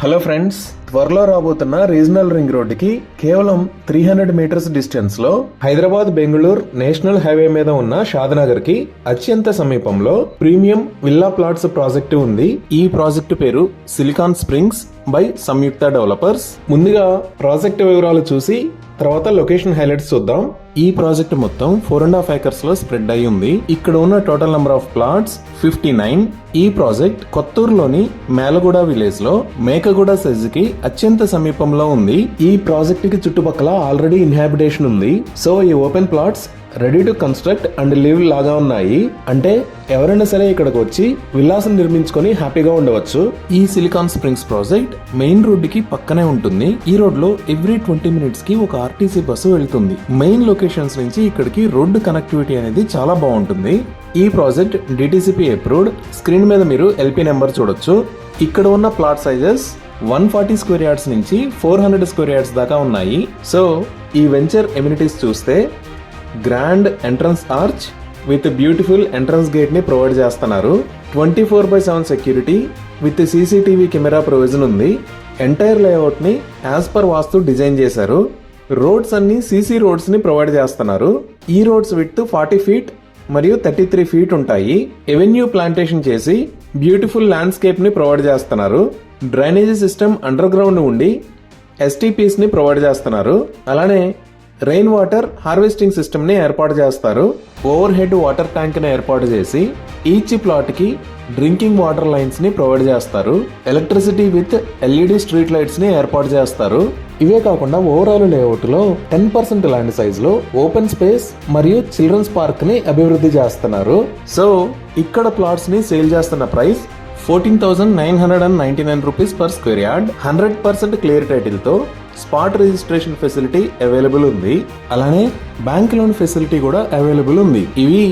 Hello friends, త్వరలో రాబోతున్న regional ring రోడ్డుకి కేవలం 300 మీటర్స్ డిస్టెన్స్ లో హైదరాబాద్ బెంగళూరు నేషనల్ హైవే మీద ఉన్న షాద్నగర్ కి అత్యంత సమీపంలో ప్రీమియం విల్లా ప్లాట్స్ ప్రాజెక్టు ఉంది. ఈ ప్రాజెక్టు పేరు silicon springs by Samyukta developers. ముందుగా ప్రాజెక్టు వివరాలు చూసి తర్వాత లొకేషన్ హైలైట్స్ చూద్దాం. ఈ ప్రాజెక్ట్ మొత్తం 4.5 acres లో స్ప్రెడ్ అయి ఉంది. ఇక్కడ ఉన్న టోటల్ నెంబర్ ఆఫ్ ప్లాట్స్ 59. ఈ ప్రాజెక్ట్ కొత్తూరులోని మేలగూడ విలేజ్ లో మేకగూడ సెజ్ కి అత్యంత సమీపంలో ఉంది. ఈ ప్రాజెక్ట్ కి చుట్టుపక్కల ఆల్రెడీ ఇన్హాబిటేషన్ ఉంది. సో ఈ open plots ready to construct and live లాగా ఉన్నాయి. అంటే ఎవరైనా సరే ఇక్కడికి వచ్చి విల్లాసం నిర్మించుకొని హ్యాపీగా ఉండవచ్చు. ఈ silicon springs project main road కి పక్కనే ఉంటుంది. ఈ రోడ్ లో ఎవ్రీ 20 minutes కి ఒక ఆర్టీసీ బస్సు వెళ్తుంది. మెయిన్ లొకేషన్స్ నుంచి ఇక్కడికి రోడ్డు కనెక్టివిటీ అనేది చాలా బాగుంటుంది. ఈ ప్రాజెక్ట్ డిటిసిపి అప్రూవ్డ్. స్క్రీన్ మీద మీరు ఎల్పీ నెంబర్ చూడొచ్చు. ఇక్కడ ఉన్న ప్లాట్ సైజెస్ 140 square yards నుంచి 400 square yards దాకా ఉన్నాయి. సో ఈ వెంచర్ ఎమ్యూనిటీస్ చూస్తే grand entrance arch with beautiful entrance gate ని ప్రొవైడ్ చేస్తున్నారు. 24/7 security with CCTV camera provision ఉంది. ఎంటైర్ లేఅవుట్ ని యాజ్ పర్ వాస్తు డిజైన్ చేశారు. రోడ్స్ అన్ని సీసీ రోడ్స్ ని ప్రొవైడ్ చేస్తున్నారు. ఈ రోడ్స్ విత్ 40 feet మరియు 33 feet ఉంటాయి. ఎవెన్యూ ప్లాంటేషన్ చేసి బ్యూటిఫుల్ ల్యాండ్స్కేప్ ని ప్రొవైడ్ చేస్తున్నారు. డ్రైనేజీ సిస్టమ్ అండర్ గ్రౌండ్ ఉండి ఎస్టీపీస్ ని ప్రొవైడ్ చేస్తున్నారు. అలానే రెయిన్ వాటర్ హార్వెస్టింగ్ సిస్టమ్ ని ఏర్పాటు చేస్తారు. ఓవర్ హెడ్ వాటర్ ట్యాంక్ ని ఏర్పాటు చేసి ఈచ్ ప్లాట్ కి డ్రింకింగ్ వాటర్ లైన్స్ ని ప్రొవైడ్ చేస్తారు. Electricity with LED street lights ని ఏర్పాటు చేస్తారు. ఇవే కాకుండా ఓవరాల్ లేఅవుట్ లో 10% ల్యాండ్ సైజ్ లో ఓపెన్ స్పేస్ మరియు చిల్డ్రన్స్ పార్క్ ని అభివృద్ధి చేస్తున్నారు. సో ఇక్కడ ప్లాట్స్ ని సేల్ చేస్తున్న price 14,999 rupees per square yard. 100% clear title తో స్పాట్ రిజిస్ట్రేషన్ ఫెసిలిటీ అవైలబుల్ ఉంది. అలానే బ్యాంక్ లోన్ ఫెసిలిటీ కూడా అవైలబుల్ ఉంది. ఇవి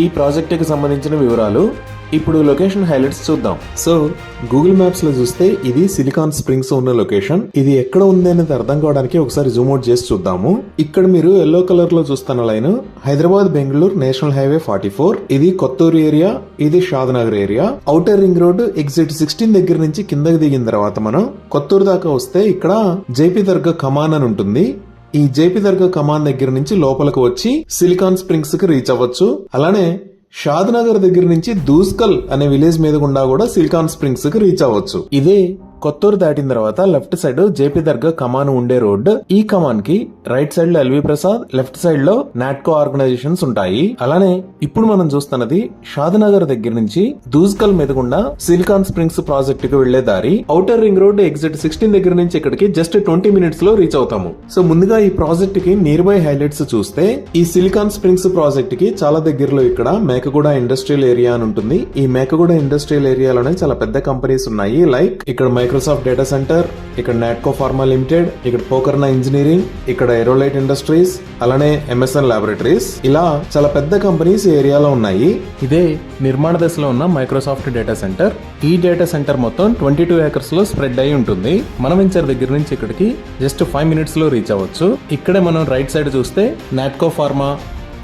ఈ ప్రాజెక్ట్ కి సంబంధించిన వివరాలు. ఇప్పుడు లొకేషన్ హైలైట్స్ చూద్దాం. సో గూగుల్ మ్యాప్స్ లో చూస్తే ఇది సిలికాన్ స్ప్రింగ్స్ ఉన్న లొకేషన్. ఇది ఎక్కడ ఉంది అనేది అర్థం కావడానికి ఒకసారి జూమ్ అవుట్ చేసి చూద్దాము. ఇక్కడ మీరు ఎల్లో కలర్ లో చూస్తున్న line Hyderabad Bengaluru national highway 44. ఇది కొత్తూరు ఏరియా, ఇది Shadnagar area. Outer ring road exit 16 దగ్గర నుంచి కిందకి దిగిన తర్వాత మనం కొత్తూరు దాకా వస్తే ఇక్కడ జేపీ దర్గా కమాన్ అని ఉంటుంది. ఈ జేపీ దర్గా కమాన్ దగ్గర నుంచి లోపలికి వచ్చి సిలికాన్ స్ప్రింగ్స్ కి రీచ్ అవ్వచ్చు. అలానే షాద్నగర్ దగ్గర నుంచి దూస్కల్ అనే విలేజ్ మీద గుండా కూడా సిలికాన్ స్ప్రింగ్స్ కి రీచ్ అవ్వచ్చు. ఇదే కొత్తూరు దాటిన తర్వాత లెఫ్ట్ సైడ్ జేపీ దర్గా కమాన్ ఉండే రోడ్. ఈ కమాన్ కి రైట్ సైడ్ లో ఎల్వి ప్రసాద్, లెఫ్ట్ సైడ్ లో నాట్కో ఆర్గనైజేషన్స్ ఉంటాయి. అలానే ఇప్పుడు మనం చూస్తున్నది షాద్నగర్ దగ్గర నుంచి దూస్కల్ మీద గుండా సిలికాన్ స్ప్రింగ్స్ ప్రాజెక్ట్ కి వెళ్లే దారి. ఔటర్ రింగ్ రోడ్ ఎగ్జిట్ 16 దగ్గర నుంచి ఇక్కడికి జస్ట్ 20 minutes లో రీచ్ అవుతాము. సో ముందుగా ఈ ప్రాజెక్ట్ కి నియర్ బై హైలైట్స్ చూస్తే ఈ సిలికాన్ స్ప్రింగ్స్ ప్రాజెక్ట్ కి చాలా దగ్గరలో ఇక్కడ మేకగూడ ఇండస్ట్రియల్ ఏరియా అని ఉంటుంది. ఈ మేకగూడ ఇండస్ట్రియల్ ఏరియాలోనే చాలా పెద్ద కంపెనీస్ ఉన్నాయి. లైక్ ఇక్కడ మైక్రోసాఫ్ట్ డేటా సెంటర్, ఇక్కడ నాట్కో ఫార్మా లిమిటెడ్, ఇక్కడ పోకర్నా ఇంజనీరింగ్, ఇక్కడ ఏరోలైట్ ఇండస్ట్రీస్, అలానే ఎంఎస్ఎన్ లాబొరేటరీస్. ఇలా చాలా పెద్ద కంపెనీస్ ఈ ఏరియాలో ఉన్నాయి. ఇదే నిర్మాణ దశలో ఉన్న మైక్రోసాఫ్ట్ డేటా సెంటర్. ఈ డేటా సెంటర్ మొత్తం 22 acres లో స్ప్రెడ్ అయి ఉంటుంది. మన వెంచర్ దగ్గర నుంచి ఇక్కడికి జస్ట్ 5 minutes లో రీచ్ అవ్వచ్చు. ఇక్కడే మనం రైట్ సైడ్ చూస్తే నాట్కో ఫార్మా,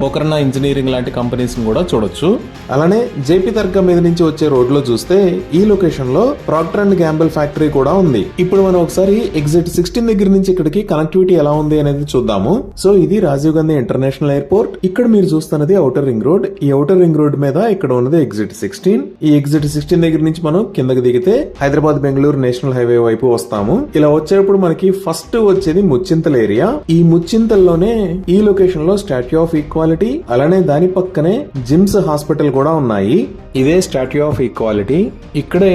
పోకర్నా ఇంజనీరింగ్ లాంటి కంపెనీస్ కూడా చూడొచ్చు. అలానే జేపీ దర్గా మీద నుంచి వచ్చే రోడ్ లో చూస్తే ఈ లొకేషన్ లో ప్రాక్టర్ అండ్ గ్యాంబుల్ ఫ్యాక్టరీ కూడా ఉంది. ఇప్పుడు మనం ఒకసారి ఎగ్జిట్ 16 దగ్గర నుంచి ఇక్కడికి కనెక్టివిటీ ఎలా ఉంది అనేది చూద్దాము. సో ఇది రాజీవ్ గాంధీ ఇంటర్నేషనల్ ఎయిర్పోర్ట్. ఇక్కడ మీరు చూస్తున్నది ఔటర్ రింగ్ రోడ్. ఈ ఔటర్ రింగ్ రోడ్ మీద ఇక్కడ ఉన్నది ఎగ్జిట్ 16. ఈ ఎగ్జిట్ 16 దగ్గర నుంచి మనం కిందకి దిగితే హైదరాబాద్ బెంగళూరు నేషనల్ హైవే వైపు వస్తాము. ఇలా వచ్చేటప్పుడు మనకి ఫస్ట్ వచ్చేది ముచ్చింతల్ ఏరియా. ఈ ముచ్చింతల్లోనే ఈ లొకేషన్ లో స్టాట్యూ ఆఫ్ ఈక్వాలిటీ, అలానే దాని పక్కనే జిమ్స్ హాస్పిటల్ కూడా ఉన్నాయి. ఇదే స్టాట్యూ ఆఫ్ ఈక్వాలిటీ. ఇక్కడే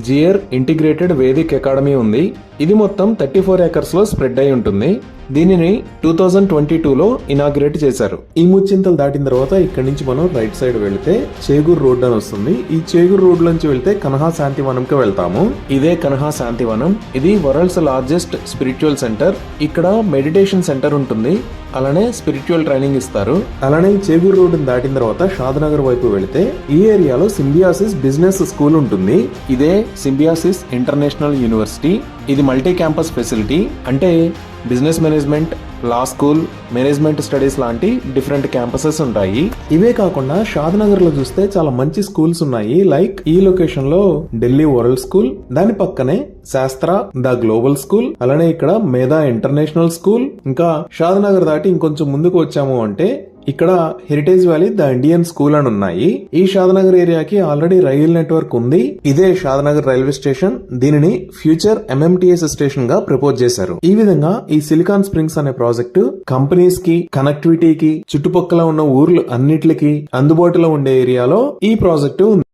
జియర్ ఇంటిగ్రేటెడ్ వేదిక్ అకాడమీ ఉంది. ఇది మొత్తం 34 acres లో స్ప్రెడ్ అయి ఉంటుంది. దీనిని 2022లో ఇనాగ్రేట్ చేశారు. ఈ ముచ్చింతలు దాటిన తర్వాత ఇక్కడ నుంచి మనం రైట్ సైడ్ వెళ్తే చేగూర్ రోడ్ అని వస్తుంది. ఈ చేగూర్ రోడ్ నుంచి వెళ్తే కన్హా శాంతివనంకి వెళ్తాము. ఇదే కన్హా శాంతివనం. ఇది వరల్డ్స్ లార్జెస్ట్ స్పిరిచువల్ సెంటర్. ఇక్కడ మెడిటేషన్ సెంటర్ ఉంటుంది. అలానే స్పిరిచువల్ ట్రైనింగ్ ఇస్తారు. అలానే చేగూర్ రోడ్ దాటిన తర్వాత షాద్నగర్ వైపు వెళితే ఈ ఏరియాలో సింబియాసిస్ బిజినెస్ స్కూల్ ఉంటుంది. ఇదే సింబియాసిస్ ఇంటర్నేషనల్ యూనివర్సిటీ. ఇది మల్టీ క్యాంపస్ ఫెసిలిటీ. అంటే బిజినెస్ మేనేజ్మెంట్, లా స్కూల్, మేనేజ్మెంట్ స్టడీస్ లాంటి డిఫరెంట్ క్యాంపసెస్ ఉంటాయి. ఇవే కాకుండా షాద్ నగర్ లో చూస్తే చాలా మంచి స్కూల్స్ ఉన్నాయి. లైక్ ఈ లొకేషన్ లో ఢిల్లీ వరల్డ్ స్కూల్, దాని పక్కనే శాస్త్ర ద గ్లోబల్ స్కూల్, అలానే ఇక్కడ మేధా ఇంటర్నేషనల్ స్కూల్, ఇంకా షాద్ నగర్ దాటి ఇంకొంచెం ముందుకు వచ్చాము అంటే ఇక్కడ heritage valley the Indian school అని ఉన్నాయి. ఈ షాద్నగర్ ఏరియాకి ఆల్రెడీ రైల్ నెట్వర్క్ ఉంది. ఇదే షాద్నగర్ రైల్వే స్టేషన్. దీనిని ఫ్యూచర్ MMTS స్టేషన్ గా ప్రపోజ్ చేశారు. ఈ విధంగా ఈ సిలికాన్ స్ప్రింగ్స్ అనే ప్రాజెక్టు కంపెనీస్ కి, కనెక్టివిటీకి, చుట్టుపక్కల ఉన్న ఊర్లు అన్నిటికి అందుబాటులో ఉండే ఏరియాలో ఈ ప్రాజెక్టు ఉంది.